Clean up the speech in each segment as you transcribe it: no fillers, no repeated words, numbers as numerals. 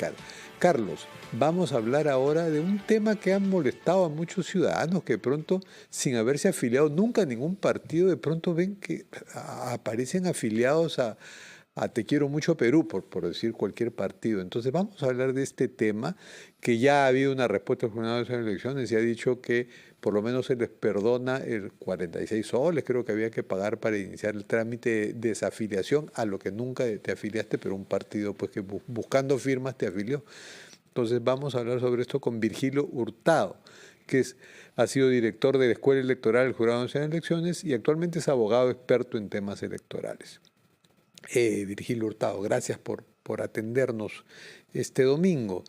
fiscal. Carlos, vamos a hablar ahora de un tema que ha molestado a muchos ciudadanos que de pronto, sin haberse afiliado nunca a ningún partido, de pronto ven que aparecen afiliados a Te Quiero Mucho Perú, por decir cualquier partido. Entonces vamos a hablar de este tema, que ya ha habido una respuesta del Jurado Nacional de Elecciones y ha dicho que por lo menos se les perdona el 46 soles, creo que había que pagar para iniciar el trámite de desafiliación, a lo que nunca te afiliaste, pero un partido pues que buscando firmas te afilió. Entonces vamos a hablar sobre esto con Virgilio Hurtado, que ha sido director de la Escuela Electoral del Jurado Nacional de Elecciones y actualmente es abogado experto en temas electorales. Virgilio Hurtado, gracias por atendernos este domingo.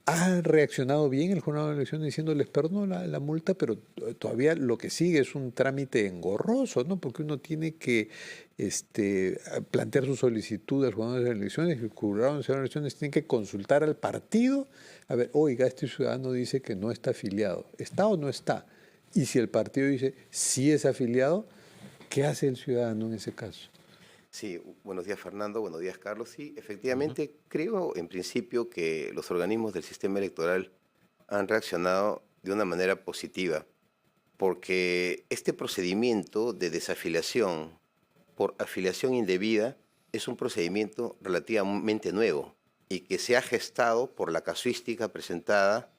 ¿Ha reaccionado bien el Jurado de Elecciones diciendo les perdono la multa, pero todavía lo que sigue es un trámite engorroso, ¿no? Porque uno tiene que plantear su solicitud al Jurado de Elecciones, y el Jurado de Elecciones tiene que consultar al partido. A ver, oiga, este ciudadano dice que no está afiliado. ¿Está o no está? Y si el partido dice sí es afiliado, ¿qué hace el ciudadano en ese caso? Sí, buenos días Fernando, buenos días Carlos. Sí, efectivamente creo en principio que los organismos del sistema electoral han reaccionado de una manera positiva, porque este procedimiento de desafiliación por afiliación indebida es un procedimiento relativamente nuevo y que se ha gestado por la casuística presentada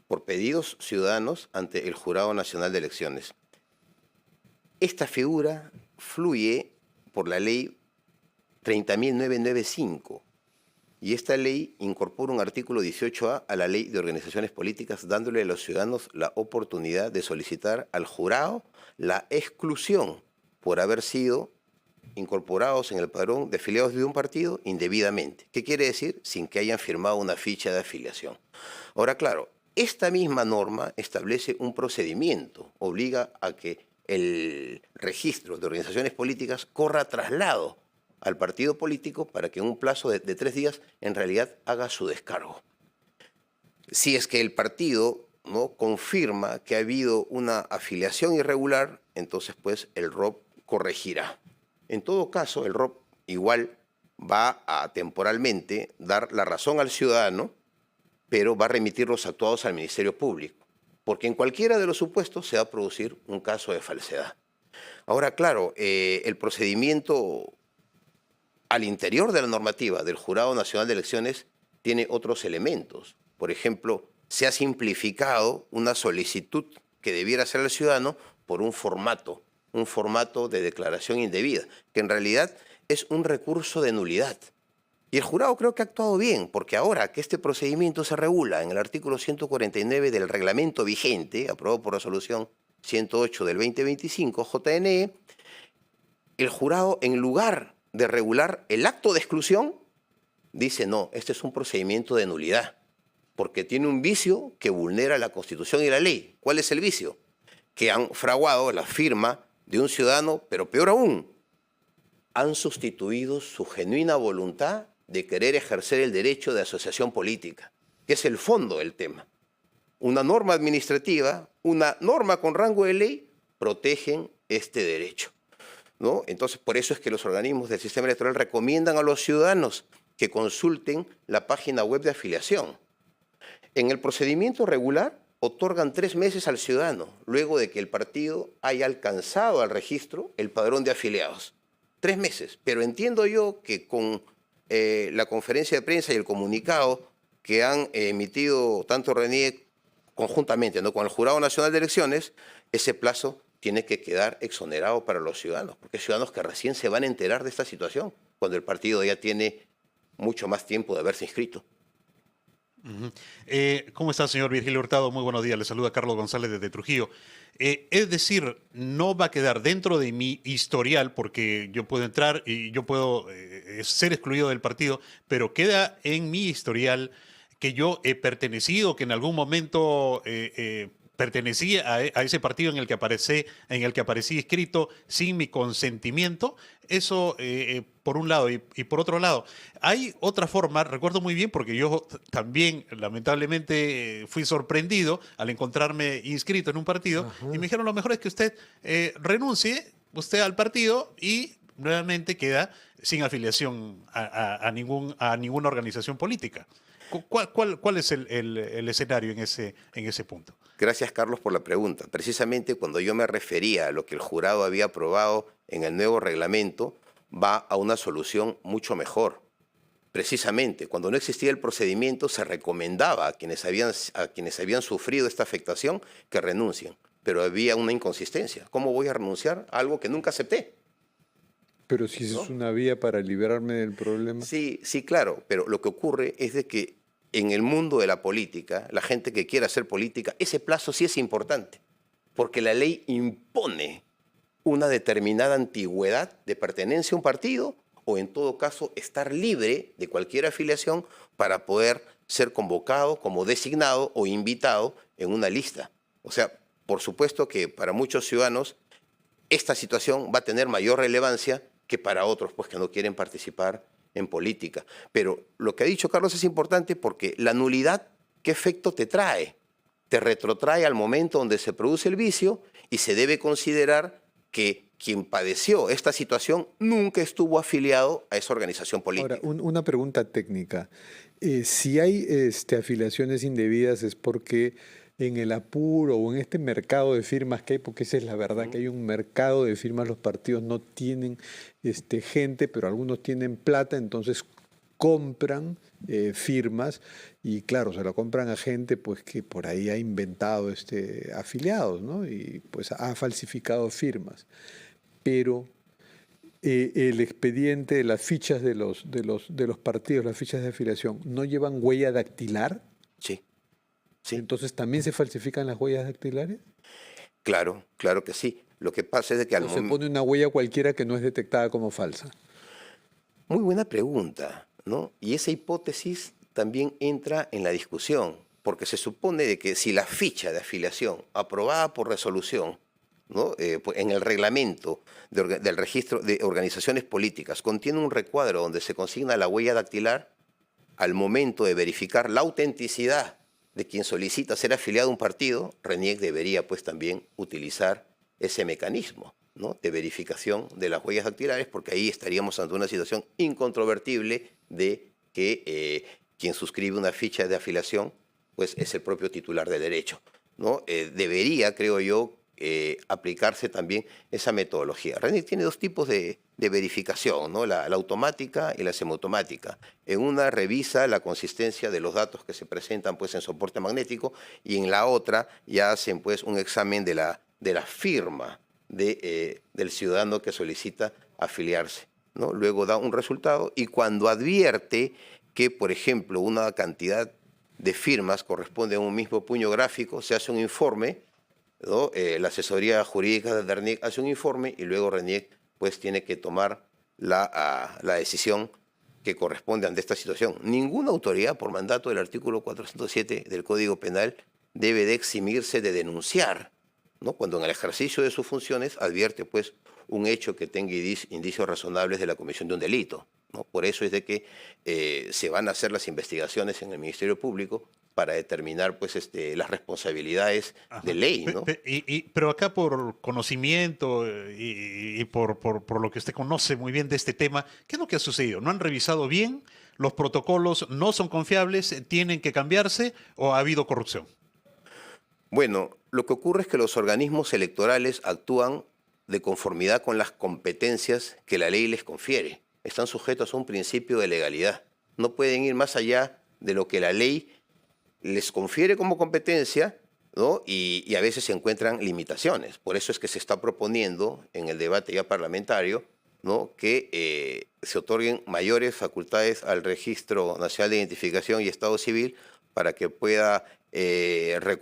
por pedidos ciudadanos ante el Jurado Nacional de Elecciones. Esta figura fluye por la ley 30.995 y esta ley incorpora un artículo 18A a la ley de organizaciones políticas, dándole a los ciudadanos la oportunidad de solicitar al jurado la exclusión por haber sido incorporados en el padrón de afiliados de un partido indebidamente. ¿Qué quiere decir? Sin que hayan firmado una ficha de afiliación. Ahora, claro, esta misma norma establece un procedimiento, obliga a que el registro de organizaciones políticas corra traslado al partido político para que en un plazo de 3 días en realidad haga su descargo. Si es que el partido no confirma que ha habido una afiliación irregular, entonces pues el ROP corregirá. En todo caso, el ROP igual va a temporalmente dar la razón al ciudadano, pero va a remitir los actuados al Ministerio Público, porque en cualquiera de los supuestos se va a producir un caso de falsedad. Ahora, claro, el procedimiento al interior de la normativa del Jurado Nacional de Elecciones tiene otros elementos. Por ejemplo, se ha simplificado una solicitud que debiera hacer el ciudadano por un formato de declaración indebida, que en realidad es un recurso de nulidad. Y el jurado creo que ha actuado bien, porque ahora que este procedimiento se regula en el artículo 149 del reglamento vigente, aprobado por resolución 108 del 2025, JNE, el jurado, en lugar de regular el acto de exclusión, dice no, este es un procedimiento de nulidad, porque tiene un vicio que vulnera la Constitución y la ley. ¿Cuál es el vicio? Que han fraguado la firma de un ciudadano, pero peor aún, han sustituido su genuina voluntad de querer ejercer el derecho de asociación política, que es el fondo del tema. Una norma administrativa, una norma con rango de ley, protegen este derecho, ¿no? Entonces, por eso es que los organismos del sistema electoral recomiendan a los ciudadanos que consulten la página web de afiliación. En el procedimiento regular, otorgan 3 meses al ciudadano, luego de que el partido haya alcanzado al registro el padrón de afiliados. 3 meses, pero entiendo yo que con la conferencia de prensa y el comunicado que han emitido tanto RENIEC conjuntamente, ¿no?, con el Jurado Nacional de Elecciones, ese plazo tiene que quedar exonerado para los ciudadanos, porque hay ciudadanos que recién se van a enterar de esta situación, cuando el partido ya tiene mucho más tiempo de haberse inscrito. ¿Cómo está, señor Virgilio Hurtado? Muy buenos días. Le saluda Carlos González desde Trujillo. Es decir, no va a quedar dentro de mi historial, porque yo puedo entrar y yo puedo ser excluido del partido, pero queda en mi historial que yo he pertenecido, que en algún momento pertenecía a ese partido en el que aparecí inscrito sin mi consentimiento. Eso por un lado. Y por otro lado, hay otra forma, recuerdo muy bien, porque yo también lamentablemente fui sorprendido al encontrarme inscrito en un partido. Ajá. Y me dijeron, lo mejor es que usted renuncie usted al partido y nuevamente queda sin afiliación a ninguna organización política. ¿Cuál es el escenario en ese punto? Gracias, Carlos, por la pregunta. Precisamente cuando yo me refería a lo que el jurado había aprobado en el nuevo reglamento, va a una solución mucho mejor. Precisamente, cuando no existía el procedimiento, se recomendaba a quienes habían sufrido esta afectación que renuncien. Pero había una inconsistencia. ¿Cómo voy a renunciar a algo que nunca acepté? Pero si ¿No? es una vía para liberarme del problema. Sí, sí, claro. Pero lo que ocurre es de que en el mundo de la política, la gente que quiere hacer política, ese plazo sí es importante. Porque la ley impone una determinada antigüedad de pertenencia a un partido o en todo caso estar libre de cualquier afiliación para poder ser convocado como designado o invitado en una lista. O sea, por supuesto que para muchos ciudadanos esta situación va a tener mayor relevancia que para otros pues, que no quieren participar en política. Pero lo que ha dicho Carlos es importante porque la nulidad, ¿qué efecto te trae? Te retrotrae al momento donde se produce el vicio y se debe considerar que quien padeció esta situación nunca estuvo afiliado a esa organización política. Ahora, una pregunta técnica. Si hay afiliaciones indebidas es porque en el apuro o en este mercado de firmas que hay, porque esa es la verdad, que hay un mercado de firmas, los partidos no tienen gente, pero algunos tienen plata, entonces compran firmas y claro, se lo compran a gente pues que por ahí ha inventado afiliados, ¿no? Y pues ha falsificado firmas. Pero el expediente de las fichas de los partidos, las fichas de afiliación, ¿no llevan huella dactilar? Sí, sí. Entonces, ¿también se falsifican las huellas dactilares? Claro, claro que sí. Lo que pasa es de que al ¿O se momento... pone una huella cualquiera que no es detectada como falsa? Muy buena pregunta, ¿no? Y esa hipótesis también entra en la discusión, porque se supone de que si la ficha de afiliación aprobada por resolución, ¿no? En el reglamento del registro de organizaciones políticas contiene un recuadro donde se consigna la huella dactilar, al momento de verificar la autenticidad de quien solicita ser afiliado a un partido, RENIEC debería pues también utilizar ese mecanismo, ¿no? De verificación de las huellas dactilares, porque ahí estaríamos ante una situación incontrovertible de que quien suscribe una ficha de afiliación pues es el propio titular de derecho, ¿no? Debería, creo yo, aplicarse también esa metodología. RENIEC tiene dos tipos de verificación, ¿no? La automática y la semiautomática. En una revisa la consistencia de los datos que se presentan pues, en soporte magnético y en la otra ya hacen pues, un examen de la firma del ciudadano que solicita afiliarse, ¿no? Luego da un resultado y cuando advierte que, por ejemplo, una cantidad de firmas corresponde a un mismo puño gráfico, se hace un informe, ¿no? La asesoría jurídica de RENIEC hace un informe y luego RENIEC pues tiene que tomar la decisión que corresponde ante esta situación. Ninguna autoridad, por mandato del artículo 407 del Código Penal, debe de eximirse de denunciar, ¿no? Cuando en el ejercicio de sus funciones advierte pues, un hecho que tenga indicios razonables de la comisión de un delito, ¿no? Por eso es de que se van a hacer las investigaciones en el Ministerio Público para determinar pues, las responsabilidades de ley, ¿no? Pero acá por conocimiento y por lo que usted conoce muy bien de este tema, ¿qué es lo que ha sucedido? ¿No han revisado bien? ¿Los protocolos no son confiables? ¿Tienen que cambiarse? ¿O ha habido corrupción? Bueno, lo que ocurre es que los organismos electorales actúan de conformidad con las competencias que la ley les confiere. Están sujetos a un principio de legalidad. No pueden ir más allá de lo que la ley les confiere como competencia, ¿no? Y a veces se encuentran limitaciones. Por eso es que se está proponiendo en el debate ya parlamentario, ¿no? Que se otorguen mayores facultades al Registro Nacional de Identificación y Estado Civil para que pueda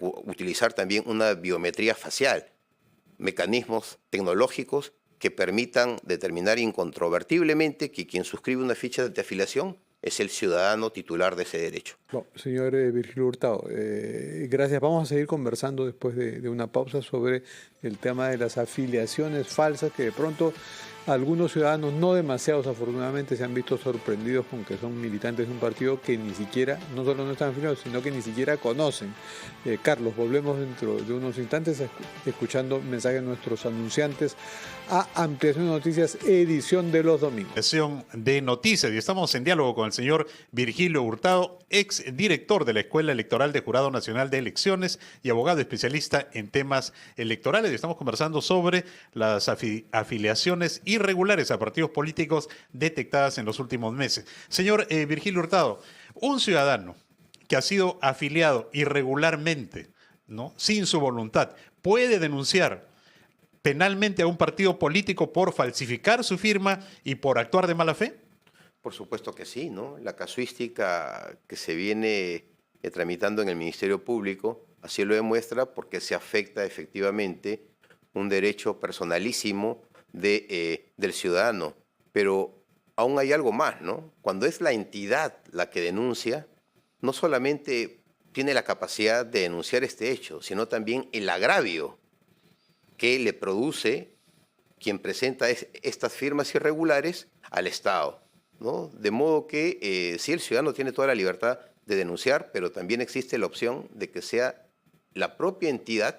utilizar también una biometría facial, mecanismos tecnológicos que permitan determinar incontrovertiblemente que quien suscribe una ficha de afiliación es el ciudadano titular de ese derecho. Bueno, señor Virgilio Hurtado, gracias. Vamos a seguir conversando después de una pausa sobre el tema de las afiliaciones falsas que de pronto Algunos ciudadanos, no demasiados afortunadamente, se han visto sorprendidos con que son militantes de un partido que ni siquiera, no solo no están afiliados, sino que ni siquiera conocen. Carlos, volvemos dentro de unos instantes escuchando mensajes de nuestros anunciantes a Ampliación de Noticias, edición de los domingos. Edición de Noticias, y estamos en diálogo con el señor Virgilio Hurtado, ex director de la Escuela Electoral de Jurado Nacional de Elecciones y abogado especialista en temas electorales. Y estamos conversando sobre las afiliaciones irregulares a partidos políticos detectadas en los últimos meses. Señor Virgilio Hurtado, un ciudadano que ha sido afiliado irregularmente, ¿no?, sin su voluntad, ¿puede denunciar penalmente a un partido político por falsificar su firma y por actuar de mala fe? Por supuesto que sí, ¿no? La casuística que se viene tramitando en el Ministerio Público así lo demuestra, porque se afecta efectivamente un derecho personalísimo del ciudadano. Pero aún hay algo más, ¿no? Cuando es la entidad la que denuncia, no solamente tiene la capacidad de denunciar este hecho, sino también el agravio que le produce quien presenta estas firmas irregulares al Estado, ¿no? De modo que sí, el ciudadano tiene toda la libertad de denunciar, pero también existe la opción de que sea la propia entidad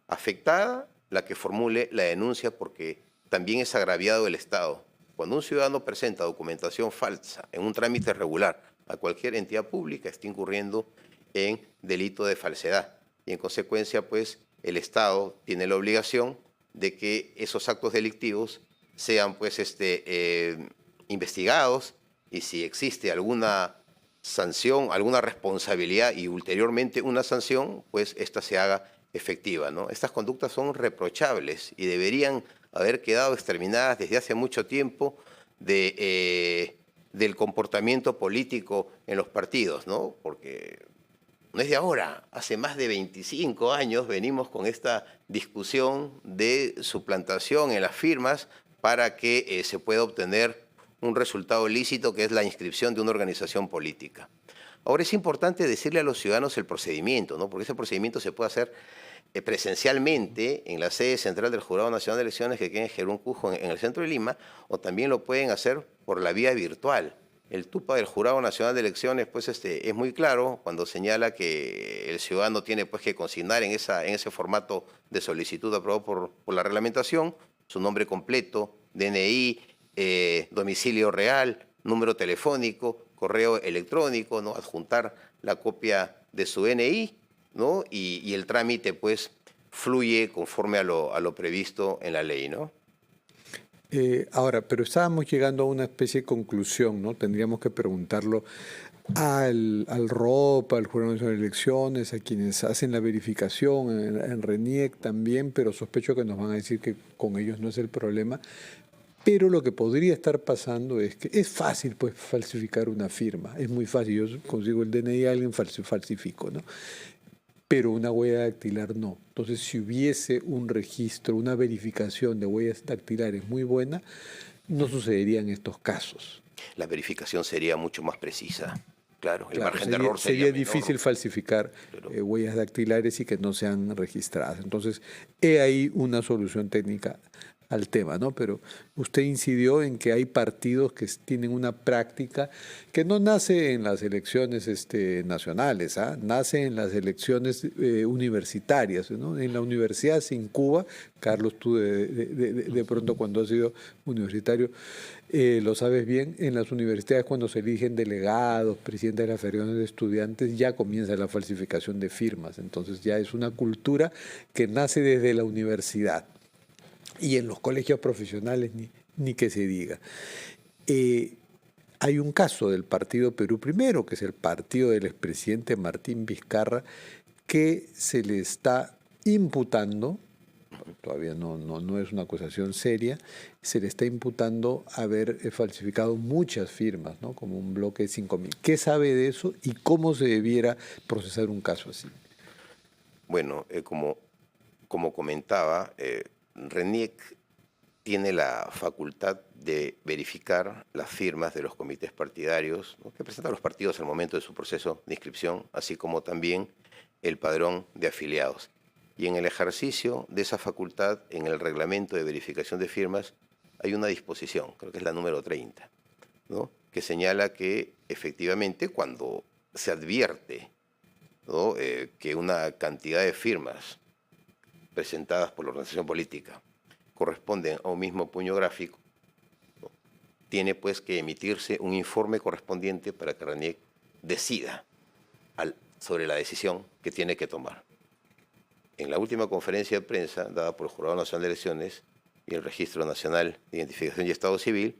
afectada la que formule la denuncia, porque también es agraviado el Estado. Cuando un ciudadano presenta documentación falsa en un trámite regular a cualquier entidad pública, está incurriendo en delito de falsedad. Y en consecuencia, pues, el Estado tiene la obligación de que esos actos delictivos sean, pues, investigados, y si existe alguna sanción, alguna responsabilidad y ulteriormente una sanción, pues esta se haga efectiva, ¿no? Estas conductas son reprochables y deberían haber quedado exterminadas desde hace mucho tiempo del comportamiento político en los partidos, ¿no? Porque no es de ahora, hace más de 25 años venimos con esta discusión de suplantación en las firmas para que se pueda obtener un resultado lícito, que es la inscripción de una organización política. Ahora es importante decirle a los ciudadanos el procedimiento, ¿no? Porque ese procedimiento se puede hacer presencialmente en la sede central del Jurado Nacional de Elecciones, que queda en Jerún Cujo, en el centro de Lima, o también lo pueden hacer por la vía virtual. El TUPA del Jurado Nacional de Elecciones, pues, es muy claro cuando señala que el ciudadano tiene, pues, que consignar en ese formato de solicitud aprobado por la reglamentación su nombre completo, DNI, domicilio real, número telefónico, correo electrónico, ¿no? Adjuntar la copia de su DNI, ¿no? Y el trámite, pues, fluye conforme a lo previsto en la ley, ¿no? Ahora, pero estábamos llegando a una especie de conclusión, ¿no? Tendríamos que preguntarlo al ROP, al Jurado Nacional de Elecciones, a quienes hacen la verificación, en RENIEC también, pero sospecho que nos van a decir que con ellos no es el problema. Pero lo que podría estar pasando es que es fácil, pues, falsificar una firma. Es muy fácil. Yo consigo el DNI de alguien, falsifico, ¿no? Pero una huella dactilar no. Entonces, si hubiese un registro, una verificación de huellas dactilares muy buena, no sucederían estos casos. La verificación sería mucho más precisa. Claro, el margen sería, de error sería menor. Difícil falsificar huellas dactilares y que no sean registradas. Entonces, he ahí una solución técnica al tema, ¿no? Pero usted incidió en que hay partidos que tienen una práctica que no nace en las elecciones nacionales, ¿ah? Nace en las elecciones universitarias, ¿no? En la universidad se incuba, Carlos, tú de pronto cuando has sido universitario, lo sabes bien, en las universidades cuando se eligen delegados, presidentes de las federaciones de estudiantes, ya comienza la falsificación de firmas. Entonces ya es una cultura que nace desde la universidad. Y en los colegios profesionales ni que se diga. Hay un caso del Partido Perú Primero, que es el partido del expresidente Martín Vizcarra, que se le está imputando, todavía no es una acusación seria, se le está imputando haber falsificado muchas firmas, ¿no? Como un bloque de 5.000. ¿Qué sabe de eso y cómo se debiera procesar un caso así? Bueno, como comentaba, RENIEC tiene la facultad de verificar las firmas de los comités partidarios, ¿no?, que presentan los partidos al momento de su proceso de inscripción, así como también el padrón de afiliados. Y en el ejercicio de esa facultad, en el reglamento de verificación de firmas, hay una disposición, creo que es la número 30, ¿no?, que señala que efectivamente cuando se advierte, ¿no?, que una cantidad de firmas presentadas por la organización política corresponden a un mismo puño gráfico, ¿no?, tiene pues que emitirse un informe correspondiente para que RENIEC decida sobre la decisión que tiene que tomar. En la última conferencia de prensa dada por el Jurado Nacional de Elecciones y el Registro Nacional de Identificación y Estado Civil,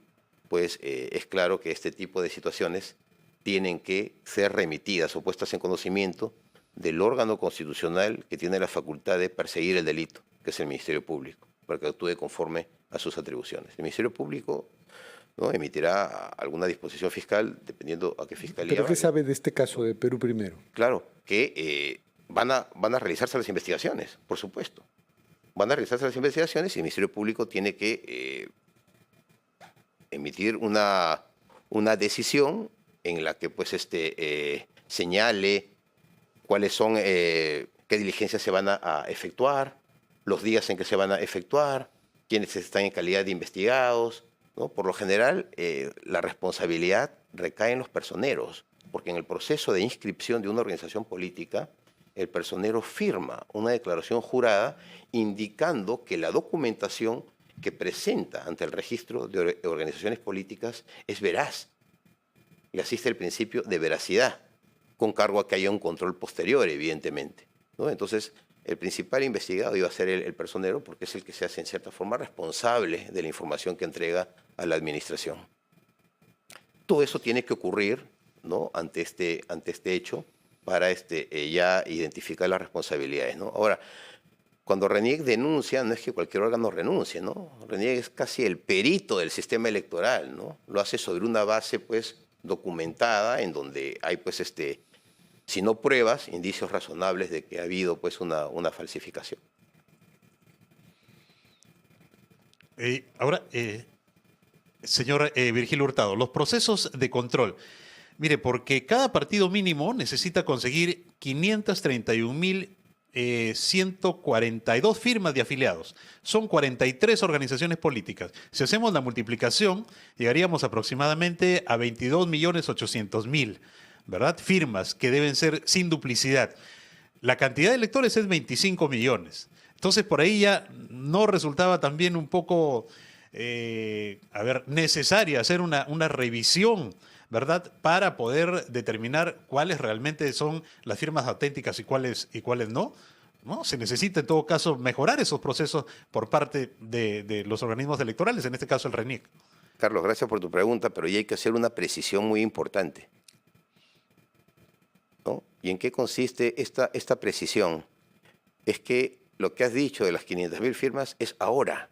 pues es claro que este tipo de situaciones tienen que ser remitidas o puestas en conocimiento del órgano constitucional que tiene la facultad de perseguir el delito, que es el Ministerio Público, para que actúe conforme a sus atribuciones. El Ministerio Público, ¿no?, emitirá alguna disposición fiscal dependiendo a qué fiscalía. ¿Pero qué sabe de este caso de Perú Primero? Claro, que van a realizarse las investigaciones, por supuesto. Van a realizarse las investigaciones y el Ministerio Público tiene que emitir una decisión en la que pues señale cuáles son, qué diligencias se van a efectuar, los días en que se van a efectuar, quiénes están en calidad de investigados, ¿no? Por lo general, la responsabilidad recae en los personeros, porque en el proceso de inscripción de una organización política, el personero firma una declaración jurada indicando que la documentación que presenta ante el registro de organizaciones políticas es veraz. Le asiste el principio de veracidad, con cargo a que haya un control posterior, evidentemente, ¿no? Entonces, el principal investigado iba a ser el personero porque es el que se hace en cierta forma responsable de la información que entrega a la administración. Todo eso tiene que ocurrir, ¿no?, ante este hecho para ya identificar las responsabilidades, ¿no? Ahora, cuando RENIEC denuncia, no es que cualquier órgano renuncie, ¿no? RENIEC es casi el perito del sistema electoral, ¿no? Lo hace sobre una base, pues, documentada, en donde hay, pues, si no pruebas, indicios razonables de que ha habido, pues, una falsificación. Ahora, señor Virgilio Hurtado, los procesos de control. Mire, porque cada partido mínimo necesita conseguir 531.142 firmas de afiliados. Son 43 organizaciones políticas. Si hacemos la multiplicación, llegaríamos aproximadamente a 22.800.000, ¿verdad?, firmas que deben ser sin duplicidad. La cantidad de electores es 25 millones. Entonces, por ahí ya no resultaba también un poco, necesaria hacer una revisión, ¿verdad?, para poder determinar cuáles realmente son las firmas auténticas y cuáles no. ¿No? Se necesita en todo caso mejorar esos procesos por parte de los organismos electorales, en este caso el RENIEC. Carlos, gracias por tu pregunta, pero ya hay que hacer una precisión muy importante, ¿no? ¿Y en qué consiste esta precisión? Es que lo que has dicho de las 500.000 firmas es ahora,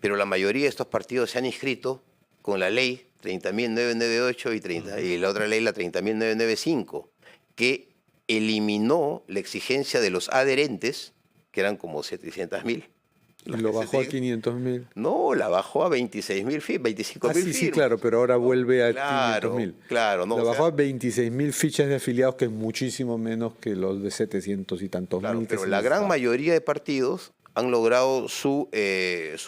pero la mayoría de estos partidos se han inscrito con la ley 30.998 y la otra ley, la 30.995, que eliminó la exigencia de los adherentes, que eran como 700.000. ¿Y lo bajó a 500.000? No, la bajó a 26.000 firmas, 25.000 firmas. Sí, claro, pero ahora vuelve a 500.000. Claro, no. La bajó a 26.000 fichas de afiliados, que es muchísimo menos que los de 700 y tantos mil. Pero la gran mayoría de partidos han logrado su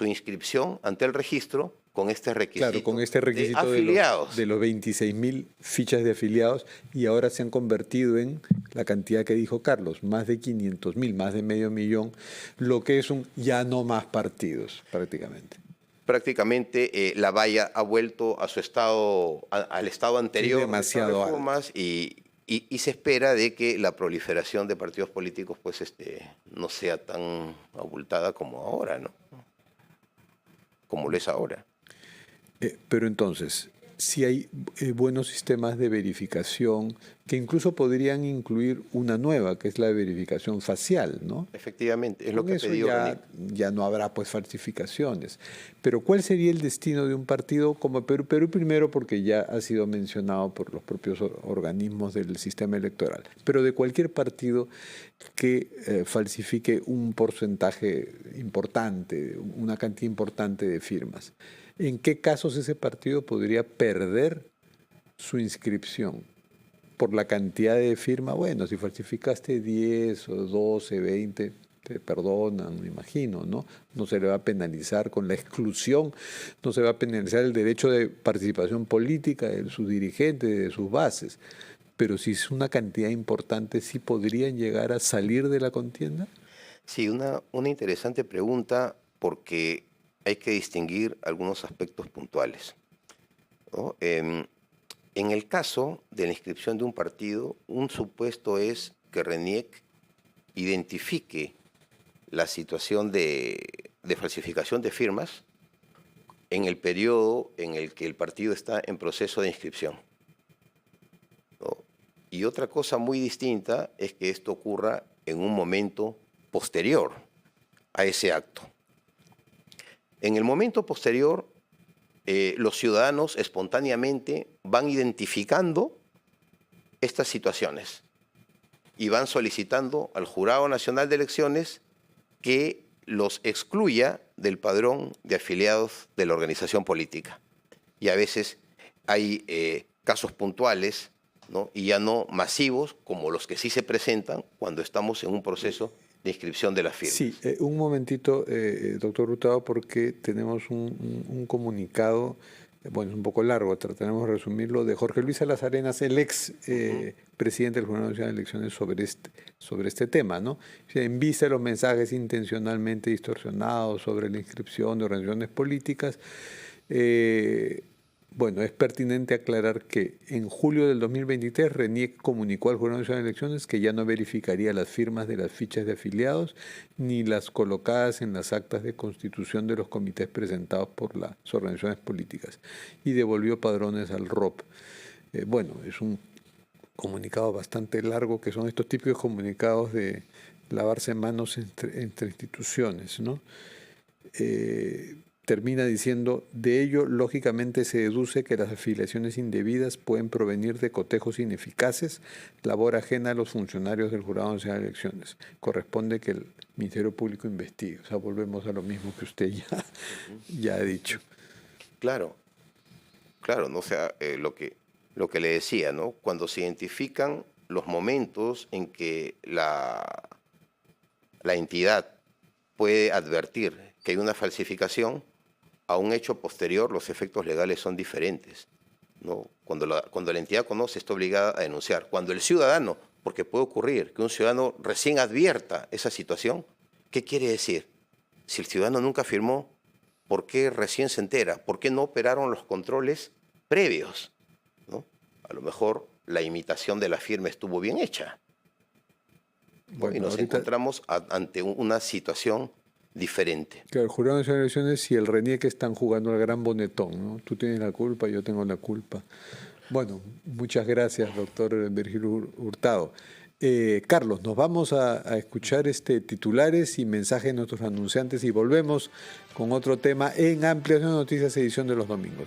inscripción ante el registro con este requisito, claro, con este requisito de afiliados. De los 26.000 fichas de afiliados, y ahora se han convertido en la cantidad que dijo Carlos, más de 500.000, más de medio millón, lo que es ya no más partidos prácticamente. Prácticamente la valla ha vuelto a su estado, al estado anterior, demasiado reformas, y se espera de que la proliferación de partidos políticos pues no sea tan abultada como ahora, ¿no? Como lo es ahora. Pero entonces, si hay buenos sistemas de verificación que incluso podrían incluir una nueva, que es la de verificación facial, ¿no? Efectivamente, es lo Con que eso pedido ya no habrá pues falsificaciones. Pero ¿cuál sería el destino de un partido como Perú? Perú primero, porque ya ha sido mencionado por los propios organismos del sistema electoral, pero de cualquier partido que falsifique un porcentaje importante, una cantidad importante de firmas. ¿En qué casos ese partido podría perder su inscripción? Por la cantidad de firmas. Bueno, si falsificaste 10 o 12, 20, te perdonan, me imagino, ¿no? No se le va a penalizar con la exclusión, no se va a penalizar el derecho de participación política de sus dirigentes, de sus bases. Pero si es una cantidad importante, ¿sí podrían llegar a salir de la contienda? Sí, una interesante pregunta porque hay que distinguir algunos aspectos puntuales, ¿no? En el caso de la inscripción de un partido, un supuesto es que RENIEC identifique la situación de falsificación de firmas en el periodo en el que el partido está en proceso de inscripción, ¿no? Y otra cosa muy distinta es que esto ocurra en un momento posterior a ese acto. En el momento posterior, los ciudadanos espontáneamente van identificando estas situaciones y van solicitando al Jurado Nacional de Elecciones que los excluya del padrón de afiliados de la organización política. Y a veces hay casos puntuales, ¿no? Y ya no masivos como los que sí se presentan cuando estamos en un proceso de inscripción de las firmas. Sí, un momentito, doctor Hurtado, porque tenemos un comunicado, bueno, es un poco largo, trataremos de resumirlo, de Jorge Luis Salas Arenas, el ex presidente del Jurado Nacional de Elecciones sobre este tema, ¿no? En vista de los mensajes intencionalmente distorsionados sobre la inscripción de organizaciones políticas, bueno, es pertinente aclarar que en julio del 2023 RENIEC comunicó al Jurado Nacional de Elecciones que ya no verificaría las firmas de las fichas de afiliados ni las colocadas en las actas de constitución de los comités presentados por las organizaciones políticas y devolvió padrones al ROP. Bueno, es un comunicado bastante largo, que son estos típicos comunicados de lavarse manos entre instituciones, ¿no? Termina diciendo, de ello lógicamente se deduce que las afiliaciones indebidas pueden provenir de cotejos ineficaces, labor ajena a los funcionarios del Jurado Nacional de Elecciones. Corresponde que el Ministerio Público investigue. O sea, volvemos a lo mismo que usted ya ha dicho. Claro, claro, ¿no? O sea, lo que le decía, ¿no? Cuando se identifican los momentos en que la entidad puede advertir que hay una falsificación, a un hecho posterior los efectos legales son diferentes, ¿no? Cuando la entidad conoce, está obligada a denunciar. Cuando el ciudadano, porque puede ocurrir que un ciudadano recién advierta esa situación, ¿qué quiere decir? Si el ciudadano nunca firmó, ¿por qué recién se entera? ¿Por qué no operaron los controles previos, ¿no? A lo mejor la imitación de la firma estuvo bien hecha, ¿no? Bueno, y nos encontramos ante una situación diferente. Claro, el Jurado Nacional de Elecciones y el RENIEC están jugando al gran bonetón, ¿no? Tú tienes la culpa, yo tengo la culpa. Bueno, muchas gracias, doctor Virgilio Hurtado. Carlos, nos vamos a escuchar titulares y mensajes de nuestros anunciantes y volvemos con otro tema en Ampliación de Noticias, edición de los domingos.